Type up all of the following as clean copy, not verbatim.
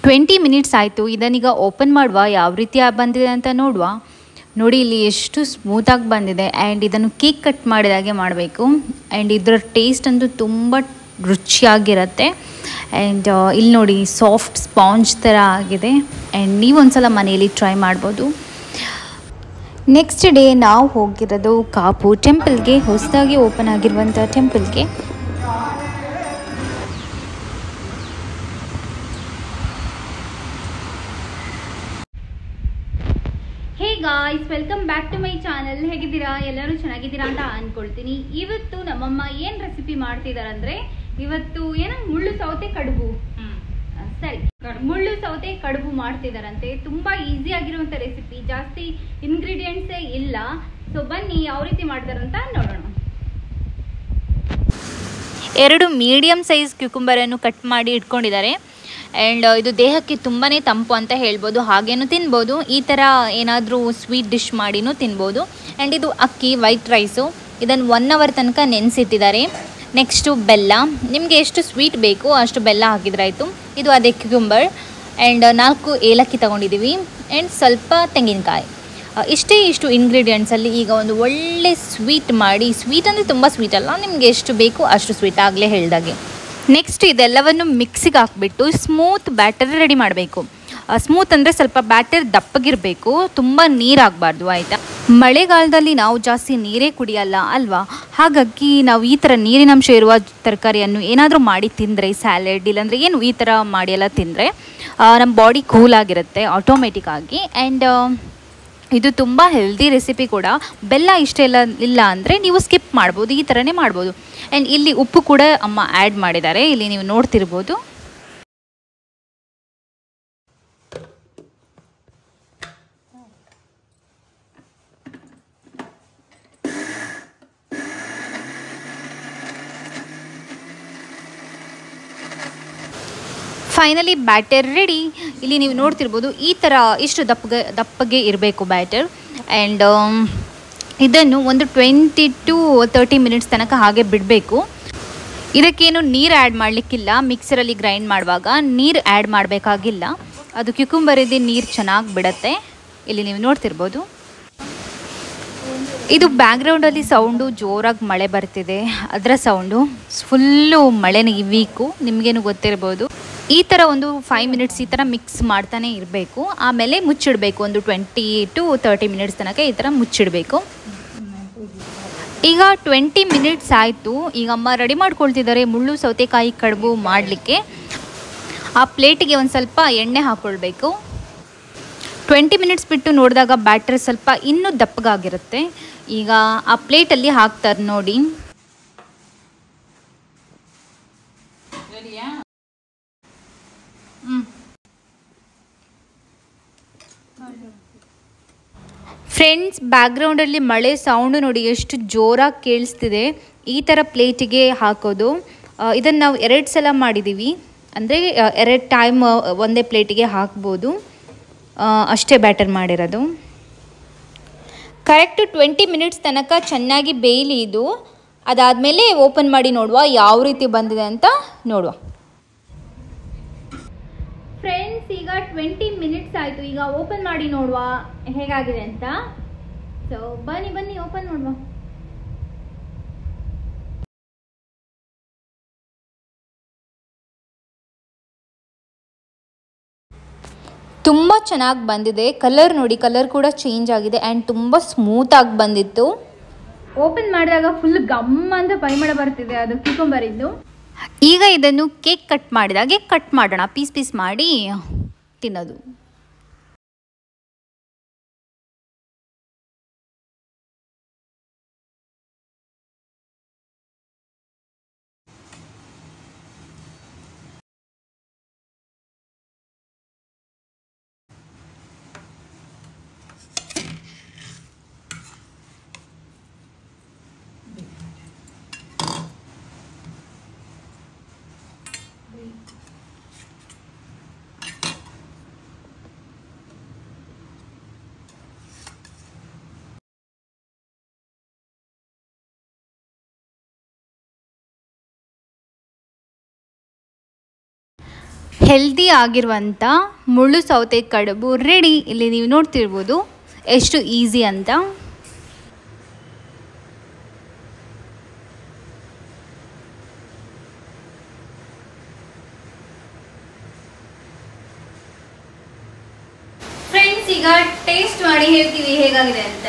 20 minutes ಆಯಿತು. ಇದನ್ನೀಗ open ಮಾಡುವ, ಯಾವ ರೀತಿ ಬಂದಿದೆ ಅಂತ ನೋಡುವ. ನೋಡಿ ಇಲ್ಲಿ ಎಷ್ಟು ಸ್ಮೂತಾಗಿ ಬಂದಿದೆ. ಆ್ಯಂಡ್ ಇದನ್ನು ಕೇಕ್ ಕಟ್ ಮಾಡಿದಾಗೆ ಮಾಡಬೇಕು. ಆ್ಯಂಡ್ ಇದರ ಟೇಸ್ಟ್ ಅಂತೂ ತುಂಬ ರುಚಿಯಾಗಿರುತ್ತೆ. ಆ್ಯಂಡ್ ಇಲ್ಲಿ ನೋಡಿ ಸಾಫ್ಟ್ ಸ್ಪಾಂಜ್ ಥರ ಆಗಿದೆ. ಆ್ಯಂಡ್ ನೀವು ಒಂದ್ಸಲ ಮನೆಯಲ್ಲಿ ಟ್ರೈ ಮಾಡ್ಬೋದು. ನೆಕ್ಸ್ಟ್ ಡೇ ನಾವು ಹೋಗಿರೋದು ಕಾಪು ಟೆಂಪಲ್ಗೆ, ಹೊಸದಾಗಿ ಓಪನ್ ಆಗಿರುವಂಥ ಟೆಂಪಲ್ಗೆ. Hey guys, welcome back to my channel. ಹೇಗಿದ್ದೀರಾ? ಎಲ್ಲರೂ ಚೆನ್ನಾಗಿದ್ದೀರಾ ಅಂತ ಅಂದ್ಕೊಳ್ತೀನಿ. ಇವತ್ತು ನಮ್ಮಮ್ಮ ಏನು ರೆಸಿಪಿ ಮಾಡ್ತಿದ್ದಾರೆ ಅಂದರೆ, ಇವತ್ತು ಏನೋ ಮುಳ್ಳು ಸೌತೆ ಕಡುಬು, ಸರಿ ಮುಳ್ಳು ಸೌತೆ ಕಡುಬು ಮಾಡ್ತಿದಾರಂತೆ. ತುಂಬ ಈಸಿ ಆಗಿರುವಂಥ ರೆಸಿಪಿ, ಜಾಸ್ತಿ ಇಂಗ್ರೀಡಿಯೆಂಟ್ಸೇ ಇಲ್ಲ. ಸೊ ಬನ್ನಿ ಯಾವ ರೀತಿ ಮಾಡ್ತಾರಂತ ನೋಡೋಣ. 2 ಮೀಡಿಯಮ್ ಸೈಜ್ ಕ್ಯೂಕುಂಬರನ್ನು ಕಟ್ ಮಾಡಿ ಇಟ್ಕೊಂಡಿದ್ದಾರೆ. ಆ್ಯಂಡ್ ಇದು ದೇಹಕ್ಕೆ ತುಂಬಾ ತಂಪು ಅಂತ ಹೇಳ್ಬೋದು, ಹಾಗೇನೂ ತಿನ್ಬೋದು. ಈ ಥರ ಏನಾದರೂ ಸ್ವೀಟ್ ಡಿಶ್ ಮಾಡಿನೂ ತಿನ್ಬೋದು. ಆ್ಯಂಡ್ ಇದು ಅಕ್ಕಿ ವೈಟ್ ರೈಸು, ಇದನ್ನು 1 ಅವರ್ ತನಕ ನೆನೆಸಿಟ್ಟಿದ್ದಾರೆ. ನೆಕ್ಸ್ಟು ಬೆಲ್ಲ, ನಿಮಗೆ ಎಷ್ಟು ಸ್ವೀಟ್ ಬೇಕು ಅಷ್ಟು ಬೆಲ್ಲ ಹಾಕಿದ್ರಾಯಿತು. ಇದು ಅದೇ ಕ್ಯೂಕುಂಬರ್. ಆ್ಯಂಡ್ 4 ಏಲಕ್ಕಿ ತೊಗೊಂಡಿದ್ದೀವಿ. ಆ್ಯಂಡ್ ಸ್ವಲ್ಪ ತೆಂಗಿನಕಾಯಿ. ಇಷ್ಟು ಇಂಗ್ರೀಡಿಯೆಂಟ್ಸಲ್ಲಿ ಈಗ ಒಂದು ಒಳ್ಳೆ ಸ್ವೀಟ್ ಮಾಡಿ, ಸ್ವೀಟ್ ಅಂದರೆ ತುಂಬ ಸ್ವೀಟ್ ಅಲ್ಲ, ನಿಮಗೆ ಎಷ್ಟು ಬೇಕು ಅಷ್ಟು ಸ್ವೀಟ್, ಆಗಲೇ ಹೇಳ್ದಾಗೆ. ನೆಕ್ಸ್ಟ್ ಇದೆಲ್ಲವನ್ನು ಮಿಕ್ಸಿಗೆ ಹಾಕ್ಬಿಟ್ಟು ಸ್ಮೂತ್ ಬ್ಯಾಟರ್ ರೆಡಿ ಮಾಡಬೇಕು. ಸ್ಮೂತ್ ಅಂದರೆ ಸ್ವಲ್ಪ ಬ್ಯಾಟರ್ ದಪ್ಪಗಿರಬೇಕು, ತುಂಬ ನೀರಾಗಬಾರ್ದು, ಆಯಿತಾ? ಮಳೆಗಾಲದಲ್ಲಿ ನಾವು ಜಾಸ್ತಿ ನೀರೇ ಕುಡಿಯಲ್ಲ ಅಲ್ವಾ? ಹಾಗಾಗಿ ನಾವು ಈ ಥರ ನೀರಿನಂಶ ಇರುವ ತರಕಾರಿಯನ್ನು ಏನಾದರೂ ಮಾಡಿ ತಿಂದರೆ, ಸ್ಯಾಲೆಡ್ ಇಲ್ಲಾಂದರೆ ಏನು ಈ ಥರ ಮಾಡಿ ಎಲ್ಲ ತಿಂದರೆ ನಮ್ಮ ಬಾಡಿ ಕೂಲಾಗಿರುತ್ತೆ ಆಟೋಮೆಟಿಕ್ ಆಗಿ. ಆ್ಯಂಡ್ ಇದು ತುಂಬ ಹೆಲ್ದಿ ರೆಸಿಪಿ ಕೂಡ. ಬೆಲ್ಲ ಇಷ್ಟ ಇಲ್ಲ ಅಂದರೆ ನೀವು ಸ್ಕಿಪ್ ಮಾಡ್ಬೋದು, ಈ ಥರನೇ ಮಾಡ್ಬೋದು. ಆ್ಯಂಡ್ ಇಲ್ಲಿ ಉಪ್ಪು ಕೂಡ ಅಮ್ಮ ಆ್ಯಡ್ ಮಾಡಿದ್ದಾರೆ, ಇಲ್ಲಿ ನೀವು ನೋಡ್ತಿರ್ಬೋದು. Finally batter ready. ಇಲ್ಲಿ ನೀವು ನೋಡ್ತಿರ್ಬೋದು, ಈ ಥರ ಇಷ್ಟು ದಪ್ಪಗೆ ಇರಬೇಕು ಬ್ಯಾಟರ್. ಆ್ಯಂಡ್ ಇದನ್ನು ಒಂದು 20 to 30 ಮಿನಿಟ್ಸ್ ತನಕ ಹಾಗೆ ಬಿಡಬೇಕು. ಇದಕ್ಕೇನು ನೀರು ಆ್ಯಡ್ ಮಾಡಲಿಕ್ಕಿಲ್ಲ. ಮಿಕ್ಸರಲ್ಲಿ ಗ್ರೈಂಡ್ ಮಾಡುವಾಗ ನೀರು ಆ್ಯಡ್ ಮಾಡಬೇಕಾಗಿಲ್ಲ, ಅದು ಕ್ಯೂಕುಂಬರಿದ್ದು ನೀರು ಚೆನ್ನಾಗಿ ಬಿಡುತ್ತೆ. ಇಲ್ಲಿ ನೀವು ನೋಡ್ತಿರ್ಬೋದು. ಇದು ಬ್ಯಾಕ್ಗ್ರೌಂಡಲ್ಲಿ ಸೌಂಡು ಜೋರಾಗಿ ಮಳೆ ಬರ್ತಿದೆ, ಅದರ ಸೌಂಡು. ಫುಲ್ಲು ಮಳೆನ ಈ ವೀಕು, ನಿಮಗೇನು ಗೊತ್ತಿರ್ಬೋದು. ಈ ಥರ ಒಂದು 5 ಮಿನಿಟ್ಸ್ ಈ ಥರ ಮಿಕ್ಸ್ ಮಾಡ್ತಾನೆ ಇರಬೇಕು. ಆಮೇಲೆ ಮುಚ್ಚಿಡಬೇಕು, ಒಂದು 20 to 30 ಮಿನಿಟ್ಸ್ ತನಕ ಈ ಥರ ಮುಚ್ಚಿಡಬೇಕು. ಈಗ 20 ಮಿನಿಟ್ಸ್ ಆಯಿತು. ಈಗ ಅಮ್ಮ ರೆಡಿ ಮಾಡ್ಕೊಳ್ತಿದ್ದಾರೆ ಮುಳ್ಳು ಸೌತೆಕಾಯಿ ಕಡುಬು ಮಾಡಲಿಕ್ಕೆ. ಆ ಪ್ಲೇಟಿಗೆ ಒಂದು ಸ್ವಲ್ಪ ಎಣ್ಣೆ ಹಾಕ್ಕೊಳ್ಬೇಕು. 20 ಮಿನಿಟ್ಸ್ ಬಿಟ್ಟು ನೋಡಿದಾಗ ಬ್ಯಾಟರ್ ಸ್ವಲ್ಪ ಇನ್ನೂ ದಪ್ಪಗಾಗಿರುತ್ತೆ. ಈಗ ಆ ಪ್ಲೇಟಲ್ಲಿ ಹಾಕ್ತಾರೆ ನೋಡಿ. ಫ್ರೆಂಡ್ಸ್, ಬ್ಯಾಕ್ಗ್ರೌಂಡಲ್ಲಿ ಮಳೆ ಸೌಂಡು ನೋಡಿ ಎಷ್ಟು ಜೋರಾಗಿ ಕೇಳಿಸ್ತಿದೆ. ಈ ಥರ ಪ್ಲೇಟಿಗೆ ಹಾಕೋದು. ಇದನ್ನು ನಾವು 2 ಸಲ ಮಾಡಿದ್ದೀವಿ, ಅಂದರೆ 2 ಟೈಮ್ ಒಂದೇ ಪ್ಲೇಟಿಗೆ ಹಾಕ್ಬೋದು. ಅಷ್ಟೇ ಬ್ಯಾಟರ್ ಮಾಡಿರೋದು. ಕರೆಕ್ಟು 20 ಮಿನಿಟ್ಸ್ ತನಕ ಚೆನ್ನಾಗಿ ಬೇಯಲಿ ಇದು. ಅದಾದಮೇಲೆ ಓಪನ್ ಮಾಡಿ ನೋಡುವ ಯಾವ ರೀತಿ ಬಂದಿದೆ ಅಂತ ನೋಡುವ. ಫ್ರೆಂಡ್ಸ್, ಈಗ 20 ಮಿನಿಟ್ಸ್ ಆಯಿತು. ಈಗ ಓಪನ್ ಮಾಡಿ ನೋಡುವ ಹೇಗಾಗಿದೆ ಅಂತ. ಸೊ ಬನ್ನಿ ಓಪನ್ ಮಾಡುವ. ತುಂಬ ಚೆನ್ನಾಗಿ ಬಂದಿದೆ. ಕಲರ್ ನೋಡಿ, ಕಲರ್ ಕೂಡ ಚೇಂಜ್ ಆಗಿದೆ. ಆ್ಯಂಡ್ ತುಂಬ ಸ್ಮೂತಾಗಿ ಬಂದಿತ್ತು. ಓಪನ್ ಮಾಡಿದಾಗ ಫುಲ್ ಗಮ್ ಅಂತ ಪರಿಮಳ ಬರ್ತಿದೆ, ಅದು ಕ್ಯೂಕುಂಬರಿದ್ದು. ಈಗ ಇದನ್ನು ಕೇಕ್ ಕಟ್ ಮಾಡಿದಾಗೆ ಕಟ್ ಮಾಡೋಣ, ಪೀಸ್ ಮಾಡಿ ತಿನ್ನೋದು. ಹೆಲ್ದಿ ಆಗಿರುವಂಥ ಮುಳ್ಳು ಸೌತೆ ಕಡುಬು ರೆಡಿ. ಇಲ್ಲಿ ನೀವು ನೋಡ್ತಿರ್ಬೋದು ಎಷ್ಟು ಈಸಿ ಅಂತ. ಫ್ರೆಂಡ್ಸ್, ಈಗ ಟೇಸ್ಟ್ ಮಾಡಿ ಹೇಳ್ತೀವಿ ಹೇಗಾಗಿದೆ ಅಂತ.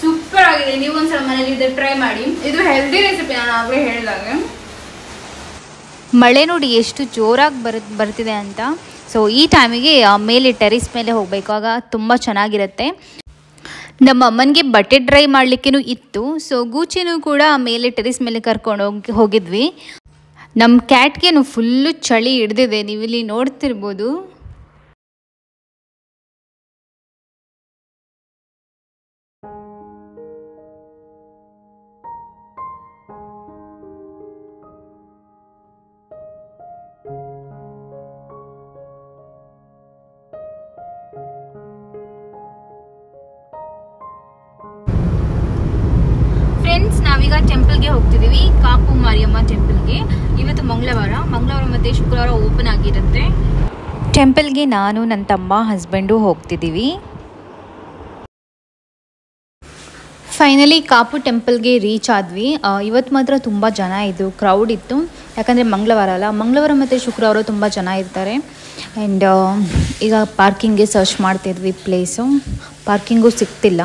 ಸೂಪರ್ ಆಗಿದೆ. ನೀವು ಒಂದ್ಸಲ ಮನೇಲಿ ಇದು ಟ್ರೈ ಮಾಡಿ. ಇದು ಹೆಲ್ದಿ ರೆಸಿಪಿ, ನಾನು ಆಗಲೇ ಹೇಳಿದಾಗ. ಮಳೆ ನೋಡಿ ಎಷ್ಟು ಜೋರಾಗಿ ಬರ್ತಿದೆ ಅಂತ. ಸೊ ಈ ಟೈಮಿಗೆ ಮೇಲೆ ಟೆರಿಸ್ ಮೇಲೆ ಹೋಗಬೇಕಾಗ ತುಂಬ ಚೆನ್ನಾಗಿರುತ್ತೆ. ನಮ್ಮ ಅಮ್ಮನಿಗೆ ಬಟ್ಟೆ ಡ್ರೈ ಮಾಡಲಿಕ್ಕೂ ಇತ್ತು. ಸೊ ಗೂಚಿನೂ ಕೂಡ ಮೇಲೆ ಟೆರಿಸ್ ಮೇಲೆ ಕರ್ಕೊಂಡು ಹೋಗಿದ್ವಿ. ನಮ್ಮ ಕ್ಯಾಟ್ಗೇನು ಫುಲ್ಲು ಚಳಿ ಹಿಡ್ದಿದೆ, ನೀವಿಲ್ಲಿ ನೋಡ್ತಿರ್ಬೋದು. ಫ್ರೆಂಡ್ಸ್, ನಾವೀಗ ಟೆಂಪಲ್ಗೆ ಹೋಗ್ತಿದ್ದೀವಿ, ಕಾಪು ಮಾರಿಯಮ್ಮ ಟೆಂಪಲ್ಗೆ. ಇವತ್ತು ಮಂಗಳವಾರ ಮತ್ತು ಶುಕ್ರವಾರ ಓಪನ್ ಆಗಿರುತ್ತೆ. ಟೆಂಪಲ್ಗೆ ನಾನು, ನನ್ನ ತಮ್ಮ, ಹಸ್ಬೆಂಡು ಹೋಗ್ತಿದ್ದೀವಿ. ಫೈನಲಿ ಕಾಪು ಟೆಂಪಲ್ಗೆ ರೀಚ್ ಆದ್ವಿ. ಇವತ್ತು ಮಾತ್ರ ತುಂಬ ಜನ ಇದ್ದರು, ಕ್ರೌಡ್ ಇತ್ತು. ಯಾಕಂದರೆ ಮಂಗಳವಾರ ಅಲ್ಲ, ಮಂಗಳವಾರ ಮತ್ತು ಶುಕ್ರವಾರ ತುಂಬ ಜನ ಇರ್ತಾರೆ. ಆ್ಯಂಡ್ ಈಗ ಪಾರ್ಕಿಂಗ್ಗೆ ಸರ್ಚ್ ಮಾಡ್ತಿದ್ವಿ ಪ್ಲೇಸು. ಪಾರ್ಕಿಂಗು ಸಿಗ್ತಿಲ್ಲ.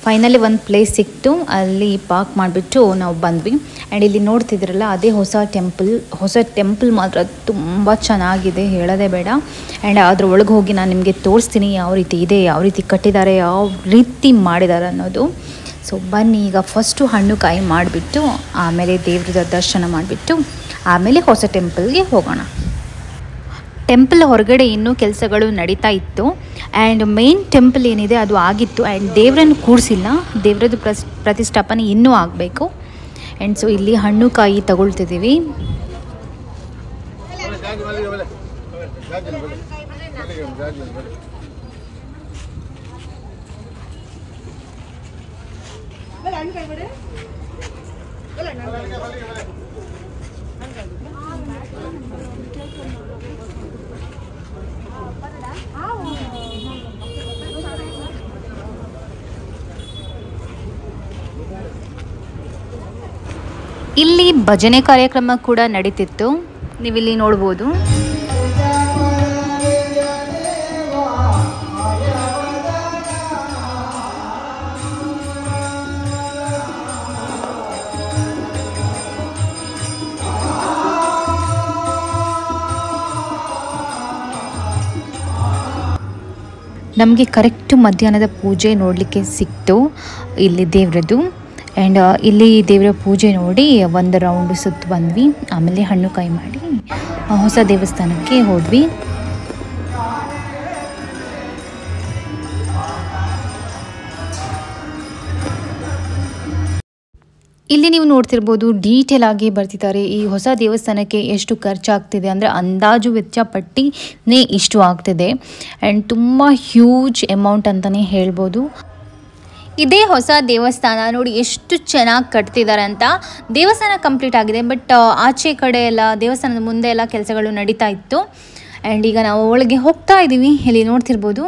ಫೈನಲಿ ಒಂದು ಪ್ಲೇಸ್ ಸಿಕ್ತು, ಅಲ್ಲಿ ಪಾರ್ಕ್ ಮಾಡಿಬಿಟ್ಟು ನಾವು ಬಂದ್ವಿ. ಆ್ಯಂಡ್ ಇಲ್ಲಿ ನೋಡ್ತಿದ್ರಲ್ಲ, ಅದೇ ಹೊಸ ಟೆಂಪಲ್ ಮಾತ್ರ ತುಂಬ ಚೆನ್ನಾಗಿದೆ, ಹೇಳೋದೇ ಬೇಡ. ಆ್ಯಂಡ್ ಅದ್ರ ಒಳಗೆ ಹೋಗಿ ನಾನು ನಿಮಗೆ ತೋರಿಸ್ತೀನಿ ಯಾವ ರೀತಿ ಇದೆ, ಯಾವ ರೀತಿ ಕಟ್ಟಿದ್ದಾರೆ, ಯಾವ ರೀತಿ ಮಾಡಿದ್ದಾರೆ ಅನ್ನೋದು. ಸೊ ಬನ್ನಿ, ಈಗ ಫಸ್ಟು ಹಣ್ಣು ಕಾಯಿ ಮಾಡಿಬಿಟ್ಟು ಆಮೇಲೆ ದೇವ್ರದ ದರ್ಶನ ಮಾಡಿಬಿಟ್ಟು ಆಮೇಲೆ ಹೊಸ ಟೆಂಪಲ್ಗೆ ಹೋಗೋಣ. ಟೆಂಪಲ್ ಹೊರಗಡೆ ಇನ್ನೂ ಕೆಲಸಗಳು ನಡೀತಾ ಇತ್ತು. ಆ್ಯಂಡ್ ಮೇನ್ ಟೆಂಪಲ್ ಏನಿದೆ ಅದು ಆಗಿತ್ತು. ಆ್ಯಂಡ್ ದೇವರನ್ನು ಕೂರಿಸಿಲ್ಲ, ದೇವರದ್ದು ಪ್ರತಿಷ್ಠಾಪನೆ ಇನ್ನೂ ಆಗಬೇಕು. ಆ್ಯಂಡ್ ಸೊ ಇಲ್ಲಿ ಹಣ್ಣು ಕಾಯಿ ತಗೊಳ್ತಿದ್ದೀವಿ. ಇಲ್ಲಿ ಭಜನೆ ಕಾರ್ಯಕ್ರಮ ಕೂಡ ನಡೀತಿತ್ತು, ನೀವಿಲ್ಲಿ ನೋಡ್ಬೋದು. ನಮಗೆ ಕರೆಕ್ಟು ಮಧ್ಯಾಹ್ನದ ಪೂಜೆ ನೋಡಲಿಕ್ಕೆ ಸಿಕ್ತು ಇಲ್ಲಿ ದೇವ್ರದ್ದು. ಆ್ಯಂಡ್ ಇಲ್ಲಿ ದೇವರ ಪೂಜೆ ನೋಡಿ ಒಂದು ರೌಂಡ್ ಸುತ್ತು ಬಂದ್ವಿ. ಆಮೇಲೆ ಹಣ್ಣು ಕಾಯಿ ಮಾಡಿ ಹೊಸ ದೇವಸ್ಥಾನಕ್ಕೆ ಹೋದ್ವಿ. ಇಲ್ಲಿ ನೀವು ನೋಡ್ತಿರ್ಬೋದು, ಡೀಟೇಲ್ ಆಗಿ ಬರ್ತಿದ್ದಾರೆ ಈ ಹೊಸ ದೇವಸ್ಥಾನಕ್ಕೆ ಎಷ್ಟು ಖರ್ಚಾಗ್ತಿದೆ ಅಂದರೆ ಅಂದಾಜು ವೆಚ್ಚ ಪಟ್ಟಿನೇ ಇಷ್ಟು ಆಗ್ತಿದೆ. ಆ್ಯಂಡ್ ತುಂಬ ಹ್ಯೂಜ್ ಅಮೌಂಟ್ ಅಂತಲೇ ಹೇಳ್ಬೋದು. ಇದೇ ಹೊಸ ದೇವಸ್ಥಾನ ನೋಡಿ ಎಷ್ಟು ಚೆನ್ನಾಗಿ ಕಟ್ತಿದ್ದಾರೆ ಅಂತ. ದೇವಸ್ಥಾನ ಕಂಪ್ಲೀಟ್ ಆಗಿದೆ, ಬಟ್ ಆಚೆ ಕಡೆ ಎಲ್ಲ ದೇವಸ್ಥಾನದ ಮುಂದೆ ಎಲ್ಲ ಕೆಲಸಗಳು ನಡೀತಾ ಇತ್ತು. ಆ್ಯಂಡ್ ಈಗ ನಾವು ಒಳಗೆ ಹೋಗ್ತಾ ಇದ್ದೀವಿ, ಇಲ್ಲಿ ನೋಡ್ತಿರ್ಬೋದು.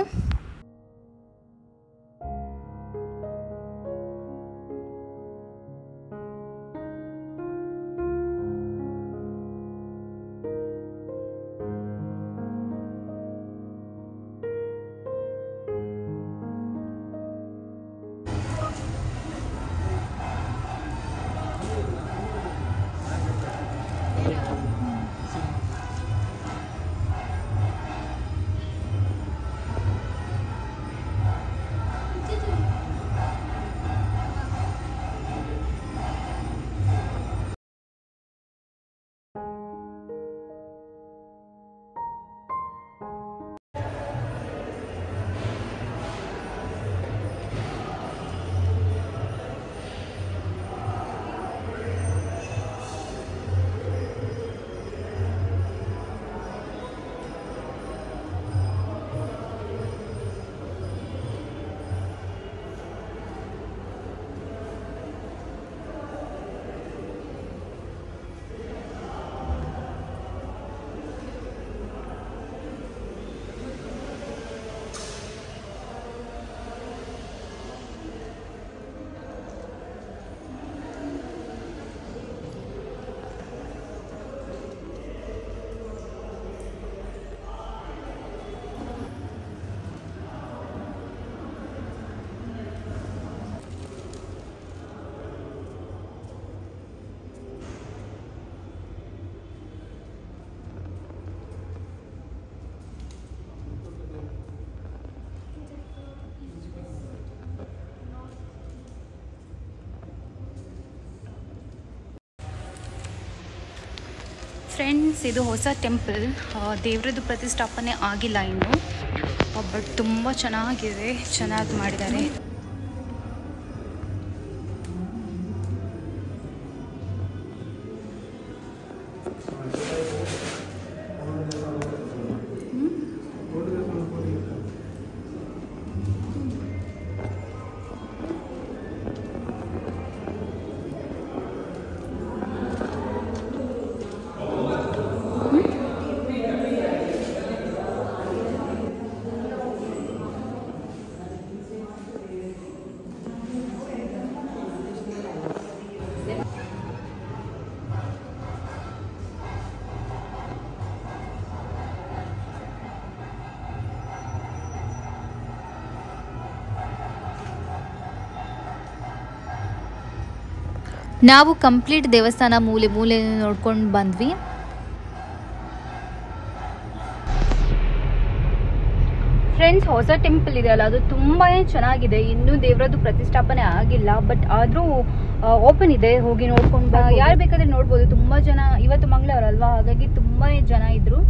ಫ್ರೆಂಡ್ಸ್, ಇದು ಹೊಸ ಟೆಂಪಲ್. ದೇವರದ್ದು ಪ್ರತಿಷ್ಠಾಪನೆ ಆಗಿಲ್ಲ ಇನ್ನು, ಬಟ್ ತುಂಬ ಚೆನ್ನಾಗಿದೆ, ಚೆನ್ನಾಗಿ ಮಾಡಿದ್ದಾರೆ. ನಾವು ಕಂಪ್ಲೀಟ್ ದೇವಸ್ಥಾನ ಮೂಲೆ ಮೂಲೆ ನೋಡ್ಕೊಂಡು ಬಂದ್ವಿ. ಫ್ರೆಂಡ್ಸ್, ಹೊಸ ಟೆಂಪಲ್ ಇದೆ ಅಲ್ಲ, ಅದು ತುಂಬಾ ಚೆನ್ನಾಗಿದೆ. ಇನ್ನೂ ದೇವರದ್ದು ಪ್ರತಿಷ್ಠಾಪನೆ ಆಗಿಲ್ಲ, ಬಟ್ ಆದರೂ ಓಪನ್ ಇದೆ, ಹೋಗಿ ನೋಡ್ಕೊಂಡು ಯಾರು ಬೇಕಾದ್ರೆ ನೋಡ್ಬೋದು. ತುಂಬ ಜನ, ಇವತ್ತು ಮಂಗಳವಾರ ಅಲ್ವಾ, ಹಾಗಾಗಿ ತುಂಬಾ ಜನ ಇದ್ರು.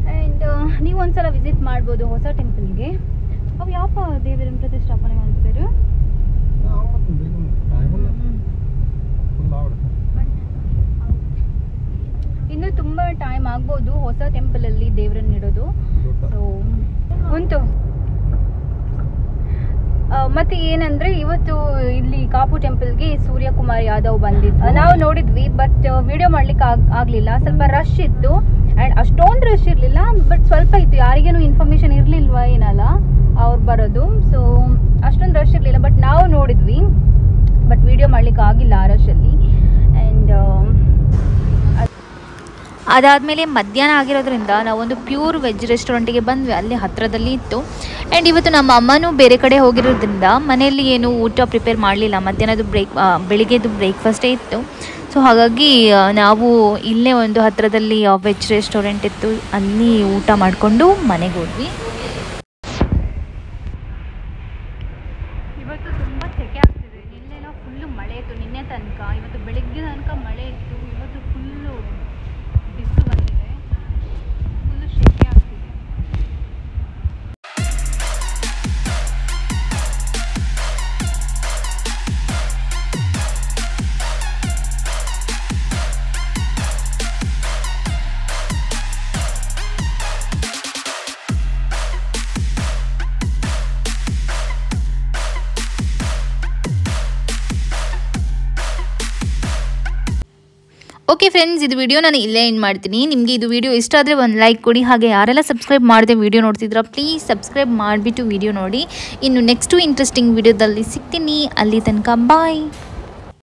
ಆ್ಯಂಡ್ ನೀವು ಒಂದ್ಸಲ ವಿಸಿಟ್ ಮಾಡ್ಬೋದು ಹೊಸ ಟೆಂಪಲ್ಗೆ. ಅವು ಯಾವ ದೇವರನ್ನ ಪ್ರತಿಷ್ಠಾಪನೆ ಮಾಡ್ತಾರೆ? ಇನ್ನು ತುಂಬ ಟೈಮ್ ಆಗ್ಬೋದು ಹೊಸ ಟೆಂಪಲಲ್ಲಿ ದೇವರನ್ನ ಇಡೋದು. ಸೊ ಉಂಟು. ಮತ್ತೆ ಏನಂದ್ರೆ, ಇವತ್ತು ಇಲ್ಲಿ ಕಾಪು ಟೆಂಪಲ್ಗೆ ಸೂರ್ಯಕುಮಾರ್ ಯಾದವ್ ಬಂದಿದ್ದು ನಾವು ನೋಡಿದ್ವಿ, ಬಟ್ ವಿಡಿಯೋ ಮಾಡ್ಲಿಕ್ಕೆ ಆಗ್ಲಿಲ್ಲ. ಸ್ವಲ್ಪ ರಶ್ ಇತ್ತು, ಅಂಡ್ ಅಷ್ಟೊಂದು ರಶ್ ಇರ್ಲಿಲ್ಲ, ಬಟ್ ಸ್ವಲ್ಪ ಇತ್ತು. ಯಾರಿಗೇನು ಇನ್ಫಾರ್ಮೇಶನ್ ಇರ್ಲಿಲ್ವಾ ಏನಲ್ಲ ಅವ್ರು ಬರೋದು, ಸೊ ಅಷ್ಟೊಂದು ರಶ್ ಇರ್ಲಿಲ್ಲ. ಬಟ್ ನಾವು ನೋಡಿದ್ವಿ, ಬಟ್ ವಿಡಿಯೋ ಮಾಡ್ಲಿಕ್ಕೆ ಆಗಿಲ್ಲ ಆ ರಶಲ್ಲಿ. ಆ್ಯಂಡ್ ಅದಾದಮೇಲೆ ಮಧ್ಯಾಹ್ನ ಆಗಿರೋದ್ರಿಂದ ನಾವೊಂದು ಪ್ಯೂರ್ ವೆಜ್ ರೆಸ್ಟೋರೆಂಟಿಗೆ ಬಂದ್ವಿ, ಅಲ್ಲಿ ಹತ್ತಿರದಲ್ಲಿ ಇತ್ತು. ಆ್ಯಂಡ್ ಇವತ್ತು ನಮ್ಮ ಅಮ್ಮನೂ ಬೇರೆ ಕಡೆ ಹೋಗಿರೋದ್ರಿಂದ ಮನೆಯಲ್ಲಿ ಏನು ಊಟ ಪ್ರಿಪೇರ್ ಮಾಡಲಿಲ್ಲ. ಮಧ್ಯಾಹ್ನದ ಬೆಳಿಗ್ಗೆದು ಬ್ರೇಕ್ಫಾಸ್ಟೇ ಇತ್ತು. ಸೊ ಹಾಗಾಗಿ ನಾವು ಇಲ್ಲೇ ಒಂದು ಹತ್ತಿರದಲ್ಲಿ ವೆಜ್ ರೆಸ್ಟೋರೆಂಟ್ ಇತ್ತು, ಅಲ್ಲಿ ಊಟ ಮಾಡಿಕೊಂಡು ಮನೆಗೆ ಹೋದ್ವಿ. ಇವತ್ತು ತುಂಬ ಸೆಕೆ ಆಗ್ತಿದೆ. ನಿನ್ನೆನೋ ಫುಲ್ಲು ಮಳೆ ಇತ್ತು, ನಿನ್ನೆ ತನಕ. ಇವತ್ತು ಬೆಳಿಗ್ಗೆ ತನಕ ಮಳೆ ಇತ್ತು, ಇವತ್ತು ಫುಲ್ಲು ಬಿಸಿಲು ಬಂದಿದೆ, ಫುಲ್ಲು ಸೆಕೆ ಆಗ್ತಿದೆ. ಓಕೆ ಫ್ರೆಂಡ್ಸ್, ಇದು ವಿಡಿಯೋ ನಾನು ಇಲ್ಲೇ ಎಂಡ್ ಮಾಡ್ತೀನಿ. ನಿಮಗೆ ಇದು ವಿಡಿಯೋ ಇಷ್ಟ ಆದರೆ ಒಂದು ಲೈಕ್ ಕೊಡಿ. ಹಾಗೆ ಯಾರೆಲ್ಲ ಸಬ್ಸ್ಕ್ರೈಬ್ ಮಾಡದೆ ವಿಡಿಯೋ ನೋಡ್ತಿದ್ದೀರಾ, ಪ್ಲೀಸ್ ಸಬ್ಸ್ಕ್ರೈಬ್ ಮಾಡಿಬಿಟ್ಟು ವಿಡಿಯೋ ನೋಡಿ. ಇನ್ನು ನೆಕ್ಸ್ಟು ಇಂಟ್ರೆಸ್ಟಿಂಗ್ ವಿಡಿಯೋದಲ್ಲಿ ಸಿಗ್ತೀನಿ. ಅಲ್ಲಿ ತನಕ ಬಾಯ್.